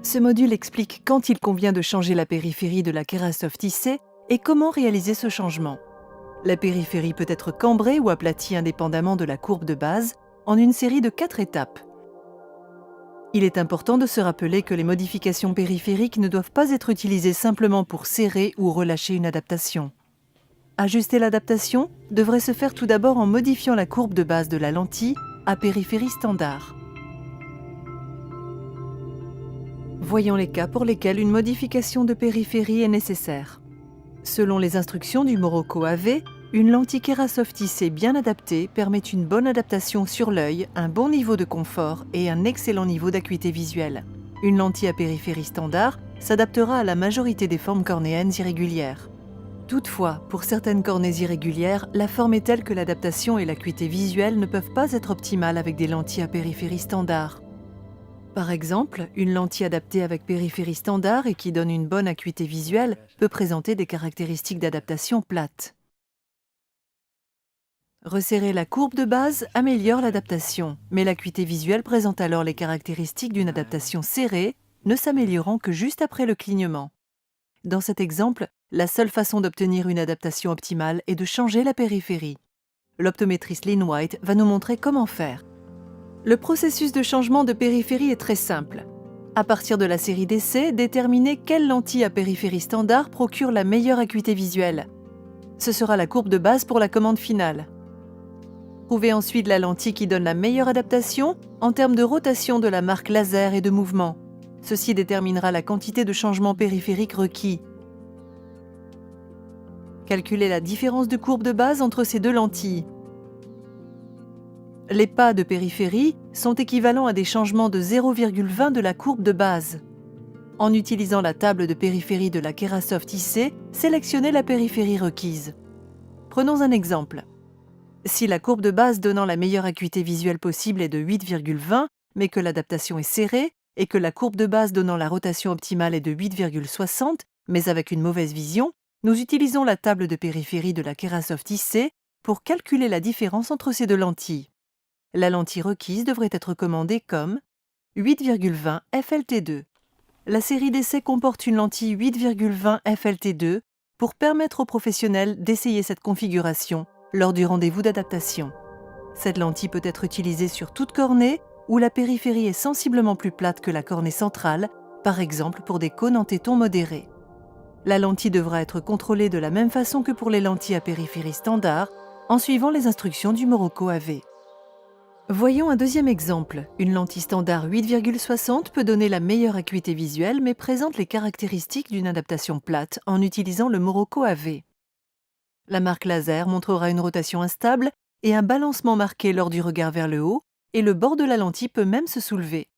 Ce module explique quand il convient de changer la périphérie de la Kerasoft IC et comment réaliser ce changement. La périphérie peut être cambrée ou aplatie indépendamment de la courbe de base en une série de 4 étapes. Il est important de se rappeler que les modifications périphériques ne doivent pas être utilisées simplement pour serrer ou relâcher une adaptation. Ajuster l'adaptation devrait se faire tout d'abord en modifiant la courbe de base de la lentille à périphérie standard. Voyons les cas pour lesquels une modification de périphérie est nécessaire. Selon les instructions du Morocco AV, une lentille Kerasoft IC bien adaptée permet une bonne adaptation sur l'œil, un bon niveau de confort et un excellent niveau d'acuité visuelle. Une lentille à périphérie standard s'adaptera à la majorité des formes cornéennes irrégulières. Toutefois, pour certaines cornées irrégulières, la forme est telle que l'adaptation et l'acuité visuelle ne peuvent pas être optimales avec des lentilles à périphérie standard. Par exemple, une lentille adaptée avec périphérie standard et qui donne une bonne acuité visuelle peut présenter des caractéristiques d'adaptation plate. Resserrer la courbe de base améliore l'adaptation, mais l'acuité visuelle présente alors les caractéristiques d'une adaptation serrée, ne s'améliorant que juste après le clignement. Dans cet exemple, la seule façon d'obtenir une adaptation optimale est de changer la périphérie. L'optométriste Lynn White va nous montrer comment faire. Le processus de changement de périphérie est très simple. À partir de la série d'essais, déterminez quelle lentille à périphérie standard procure la meilleure acuité visuelle. Ce sera la courbe de base pour la commande finale. Trouvez ensuite la lentille qui donne la meilleure adaptation en termes de rotation de la marque laser et de mouvement. Ceci déterminera la quantité de changement périphérique requis. Calculez la différence de courbe de base entre ces deux lentilles. Les pas de périphérie sont équivalents à des changements de 0,20 de la courbe de base. En utilisant la table de périphérie de la Kerasoft IC, sélectionnez la périphérie requise. Prenons un exemple. Si la courbe de base donnant la meilleure acuité visuelle possible est de 8,20, mais que l'adaptation est serrée, et que la courbe de base donnant la rotation optimale est de 8,60, mais avec une mauvaise vision, nous utilisons la table de périphérie de la Kerasoft IC pour calculer la différence entre ces deux lentilles. La lentille requise devrait être commandée comme 8,20 FLT2. La série d'essais comporte une lentille 8,20 FLT2 pour permettre aux professionnels d'essayer cette configuration lors du rendez-vous d'adaptation. Cette lentille peut être utilisée sur toute cornée où la périphérie est sensiblement plus plate que la cornée centrale, par exemple pour des cônes en téton modérés. La lentille devra être contrôlée de la même façon que pour les lentilles à périphérie standard, en suivant les instructions du Morocco AV. Voyons un deuxième exemple. Une lentille standard 8,60 peut donner la meilleure acuité visuelle mais présente les caractéristiques d'une adaptation plate en utilisant le Morocco AV. La marque laser montrera une rotation instable et un balancement marqué lors du regard vers le haut, et le bord de la lentille peut même se soulever.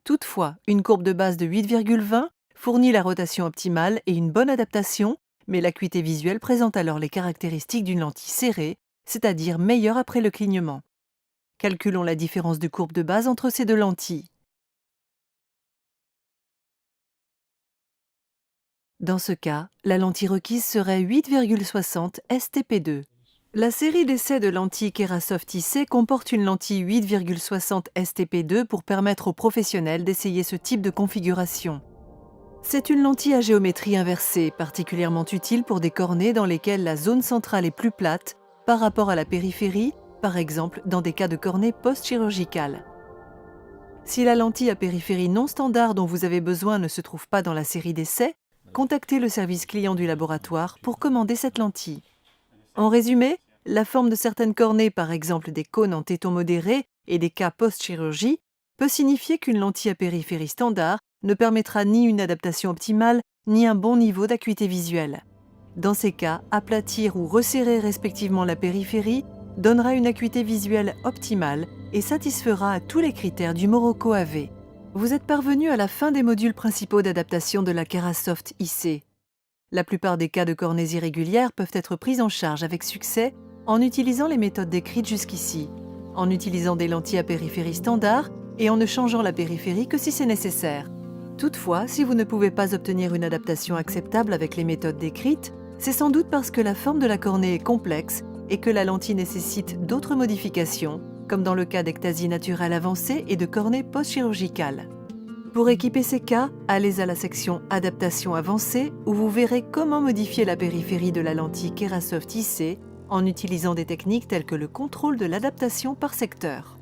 Toutefois, une courbe de base de 8,20 fournit la rotation optimale et une bonne adaptation, mais l'acuité visuelle présente alors les caractéristiques d'une lentille serrée, c'est-à-dire meilleure après le clignement. Calculons la différence de courbe de base entre ces deux lentilles. Dans ce cas, la lentille requise serait 8,60 STP2. La série d'essais de lentilles Kerasoft IC comporte une lentille 8,60 STP2 pour permettre aux professionnels d'essayer ce type de configuration. C'est une lentille à géométrie inversée, particulièrement utile pour des cornées dans lesquelles la zone centrale est plus plate par rapport à la périphérie, par exemple dans des cas de cornée post-chirurgicale. Si la lentille à périphérie non standard dont vous avez besoin ne se trouve pas dans la série d'essais, contactez le service client du laboratoire pour commander cette lentille. En résumé, la forme de certaines cornées, par exemple des cônes en téton modéré et des cas post-chirurgie, peut signifier qu'une lentille à périphérie standard ne permettra ni une adaptation optimale, ni un bon niveau d'acuité visuelle. Dans ces cas, aplatir ou resserrer respectivement la périphérie donnera une acuité visuelle optimale et satisfera à tous les critères du Morocco AV. Vous êtes parvenu à la fin des modules principaux d'adaptation de la Kerasoft IC. La plupart des cas de cornées irrégulières peuvent être pris en charge avec succès en utilisant les méthodes décrites jusqu'ici, en utilisant des lentilles à périphérie standard et en ne changeant la périphérie que si c'est nécessaire. Toutefois, si vous ne pouvez pas obtenir une adaptation acceptable avec les méthodes décrites, c'est sans doute parce que la forme de la cornée est complexe et que la lentille nécessite d'autres modifications, comme dans le cas d'ectasie naturelle avancée et de cornée post-chirurgicale. Pour équiper ces cas, allez à la section Adaptation avancée où vous verrez comment modifier la périphérie de la lentille Kerasoft IC en utilisant des techniques telles que le contrôle de l'adaptation par secteur.